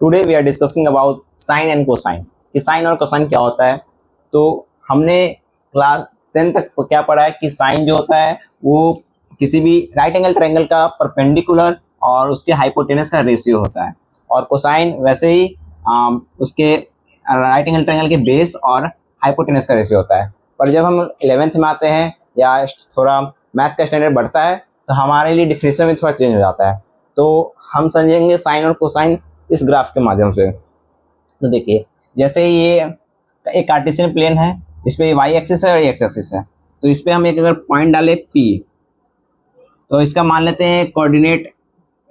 Today we are discussing about sine and cosine कि sine और cosine क्या होता है। तो हमने क्लास 10 तक क्या पढ़ा है कि साइन जो होता है वो किसी भी राइट एंगल ट्रायंगल का परपेंडिकुलर और उसके हाइपोटेनस का रेशियो होता है, और कोसाइन वैसे ही उसके राइट एंगल ट्रायंगल के बेस और हाइपोटेनस का रेशियो होता है। पर जब हम 11th में आते हैं या थोड़ा मैथ का स्टैंडर्ड बढ़ता है तो हमारे लिए डिफिनेशन में थोड़ा चेंज हो जाता है। तो हम समझेंगे साइन और कोसाइन इस ग्राफ के माध्यम से। तो देखिए, जैसे ये एक कार्टेशियन प्लेन है, इस पे वाई एक्सिस है और एक्स एक्सिस है। तो इस पे हम एक अगर पॉइंट डालें P, तो इसका मान लेते हैं कोऑर्डिनेट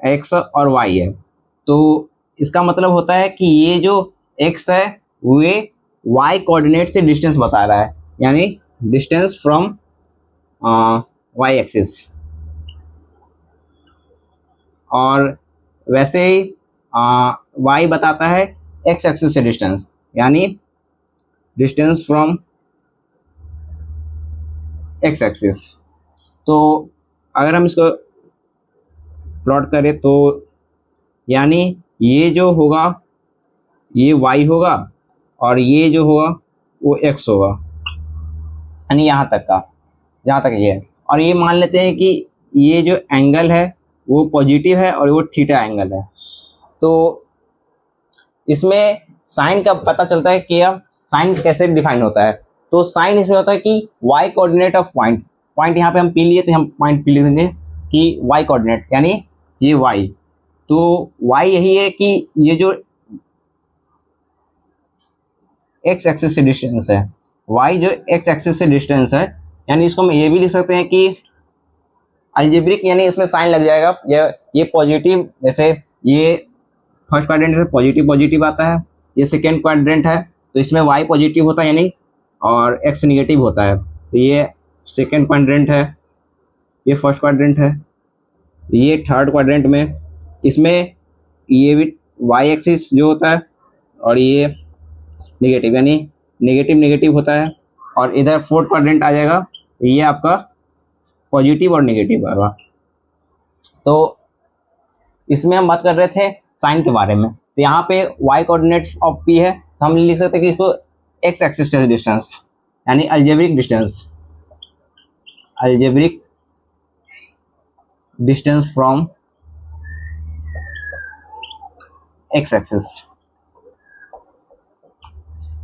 x और y है। तो इसका मतलब होता है कि ये जो x है वे y कोऑर्डिनेट से डिस्टेंस बता रहा है, यानी डिस्टेंस फ्रॉम y एक्सिस। और वैसे ही y बताता है x एक्सिस से डिस्टेंस, यानी डिस्टेंस फ्रॉम x एक्सिस। तो अगर हम इसको प्लॉट करें तो यानी ये जो होगा ये y होगा और ये जो होगा वो x होगा, यानी यहाँ तक का, जहाँ तक ये है। और ये मान लेते हैं कि ये जो एंगल है वो पॉजिटिव है और वो थीटा एंगल है। तो इसमें साइन का पता चलता है कि अब साइन कैसे डिफाइन होता है। तो साइन इसमें होता है कि y कोऑर्डिनेट ऑफ पॉइंट यहाँ पे हम P लिए तो हम पॉइंट P लिख देंगे कि y कोऑर्डिनेट यानी ये y। तो y यही है कि ये जो x एक्सिस से डिस्टेंस है, y जो x एक्सिस से डिस्टेंस है, यानी इसको हम ये भी लिख सकते हैं कि अलजेब्रिक, यानी इसमें साइन लग जाएगा। ये पॉजिटिव, जैसे ये फर्स्ट क्वाड्रेंट है पॉजिटिव पॉजिटिव आता है, ये सेकेंड क्वाड्रेंट है तो इसमें y पॉजिटिव होता है यानी और x नेगेटिव होता है। तो ये सेकेंड क्वाड्रेंट है, ये फर्स्ट क्वाड्रेंट है, ये थर्ड क्वाड्रेंट में इसमें ये भी y एक्सिस जो होता है और ये नेगेटिव, यानी नेगेटिव नेगेटिव होता है। और इधर फोर्थ क्वाड्रेंट आ जाएगा तो ये आपका पॉजिटिव और नेगेटिव आएगा। तो इसमें हम बात कर रहे थे साइन के बारे में। तो यहाँ पे y कोऑर्डिनेट ऑफ P है तो हम लिख सकते हैं कि इसको x एक्सिस से डिस्टेंस, यानी algebraic distance from x axis.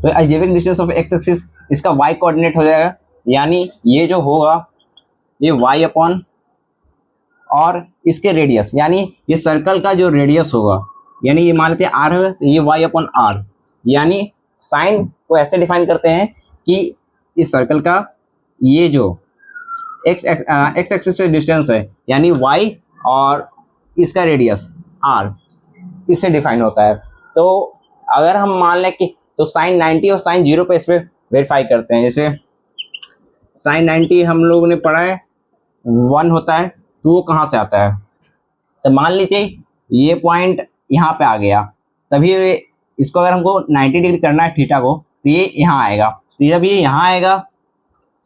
तो algebraic distance of x axis इसका y कोऑर्डिनेट हो जाएगा, यानी ये जो होगा ये y अपॉन और इसके रेडियस, यानी ये सर्कल का जो रेडियस होगा, यानी ये मान लेते हैं r है तो ये y अपॉन r। यानी साइन को ऐसे डिफाइन करते हैं कि इस सर्कल का ये जो x एक्सिस से डिस्टेंस है यानी y और इसका रेडियस r, इससे डिफाइन होता है। तो अगर हम मान लें कि तो साइन 90 और साइन 0 पे इस पर वेरीफाई करते हैं। जैसे साइन 90 हम लोगों ने पढ़ा है 1 होता है, तो वो कहाँ से आता है। तो मान लीजिए ये पॉइंट यहाँ पे आ गया, तभी इसको अगर हमको 90 डिग्री करना है थीटा को तो ये यहाँ आएगा। तो जब ये यहाँ आएगा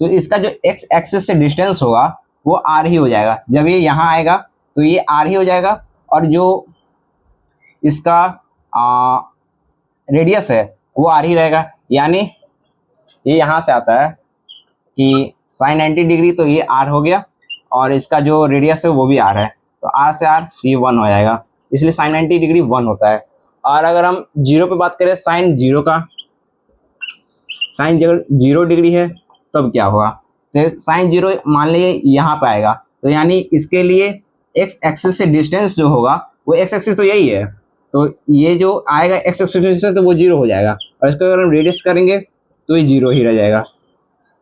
तो इसका जो x एक्सिस से डिस्टेंस होगा वो r ही हो जाएगा। जब ये यहाँ आएगा तो ये r ही हो जाएगा, और जो इसका रेडियस है वो r ही रहेगा। यानी ये यहाँ से आता है कि साइन 90 डिग्री तो ये r हो गया और इसका जो रेडियस है वो भी r है, तो r से r तो ये 1 हो जाएगा, इसलिए साइन 90 डिग्री 1 होता है। और अगर हम 0 पे बात करें साइन 0 का, साइन 0 डिग्री है तब क्या होगा। तो साइन 0 मान लीजिए यहाँ पे आएगा, तो यानी इसके लिए x एक्सिस से डिस्टेंस जो होगा वो x एक्सिस तो यही है, तो ये जो आएगा x एक्सिस से तो वो 0 हो जाएगा, और इसको अगर हम रेडियस करेंगे तो ये 0 ही रह जाएगा।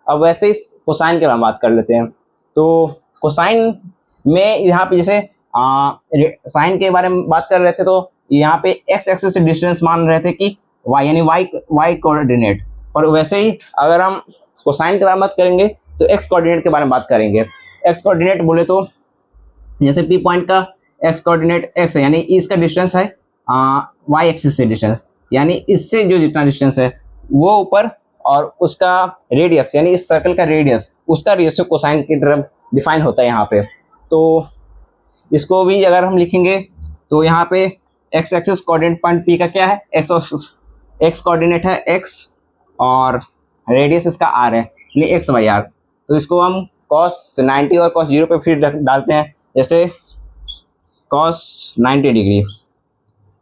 अब वैसे ही कोसाइन के बारे में बात कर लेते हैं। तो कोसाइन में यहाँ पे जैसे साइन के बारे में बात कर रहे थे तो यहाँ पे x एक्सिस से डिस्टेंस मान रहे थे कि y, यानी y कोऑर्डिनेट। और वैसे ही अगर हम कोसाइन के बारे में बात करेंगे तो x कोऑर्डिनेट के बारे में बात करेंगे। x कोऑर्डिनेट बोले तो जैसे P पॉइंट का x कोऑर्डिनेट x है, यानी इसका डिस्टेंस है y एक्सिस से डिस्टेंस, यानी इससे जो जितना डिस्टेंस है वो ऊपर, और उसका रेडियस यानी इस सर्कल का रेडियस, उसका रेशियो कोसाइन की तरफ डिफाइन होता है यहाँ पे। तो इसको भी अगर हम लिखेंगे तो यहाँ पे x axis coordinate point P का क्या है, एक्स कोऑर्डिनेट है x और रेडियस इसका r है, यानी एक्स बाई आर। तो इसको हम cos 90 और cos 0 पे फिर डालते हैं, जैसे cos 90 डिग्री,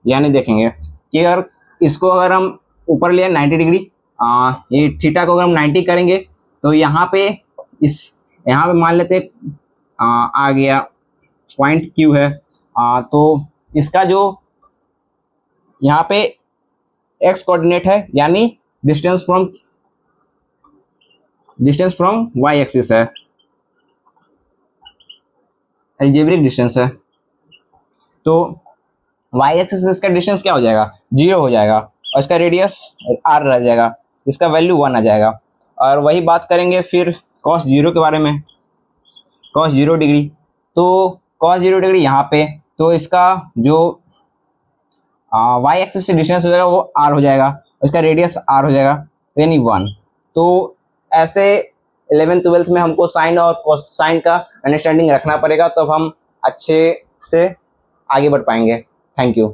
यानी देखेंगे कि अगर इसको अगर हम ऊपर लिया 90 डिग्री, ये थीटा को अगर हम 90 करेंगे तो यहाँ पे यहाँ पे मान लेते आ गया पॉइंट Q है, तो इसका जो यहाँ पे x कोऑर्डिनेट है, यानी डिस्टेंस फ्रॉम y एक्सिस है, अलजेब्रिक डिस्टेंस है। तो y एक्सिस से इसका डिस्टेंस क्या हो जाएगा, 0 हो जाएगा, और इसका रेडियस r रह जाएगा, इसका वैल्यू 1 आ जाएगा। और वही बात करेंगे फिर cos 0 के बारे में, cos 0 डिग्री, तो cos 0 डिग्री यहाँ पे, तो इसका जो y एक्सिस से डिस्टेंस हो जाएगा वो r हो जाएगा, इसका रेडियस r हो जाएगा, यानी 1। तो ऐसे 11th-12th में हमको साइन और कोसाइन का अंडरस्टैंडिंग रखना पड़ेगा, तब हम अच्छे से आगे बढ़ पाएंगे। Thank you.